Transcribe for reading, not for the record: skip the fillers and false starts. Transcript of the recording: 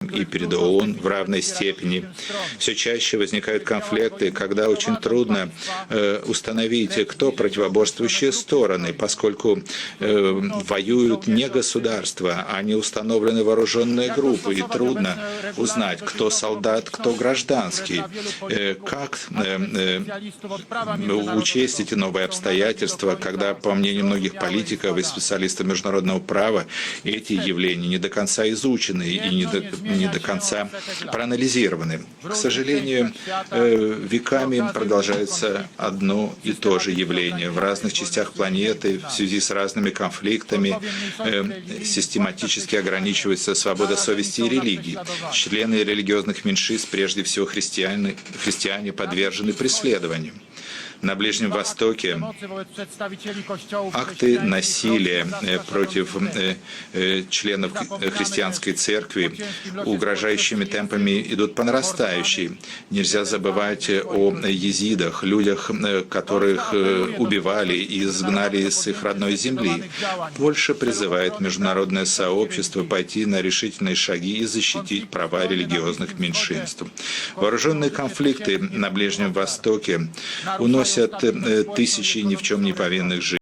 и перед ООН в равной степени. Все чаще возникают конфликты, когда очень трудно установить, кто противоборствующие стороны, поскольку воюют не государства, а не установлены вооруженные группы, и трудно узнать, кто солдат, кто гражданский. Как учесть эти новые обстоятельства, когда, по мнению многих политиков и специалистов международного права, эти явления не до конца изучены и не до конца проанализированы. К сожалению, веками продолжается одно и то же явление. В разных частях планеты в связи с разными конфликтами систематически ограничивается свобода совести и религии. Члены религиозных меньшинств, прежде всего христиане, подвержены преследованию. На Ближнем Востоке акты насилия против членов христианской церкви угрожающими темпами идут по нарастающей. Нельзя забывать о езидах, людях, которых убивали и изгнали с их родной земли. Польша призывает международное сообщество пойти на решительные шаги и защитить права религиозных меньшинств. Вооруженные конфликты на Ближнем Востоке уносят тысячи ни в чем не повинных жизней.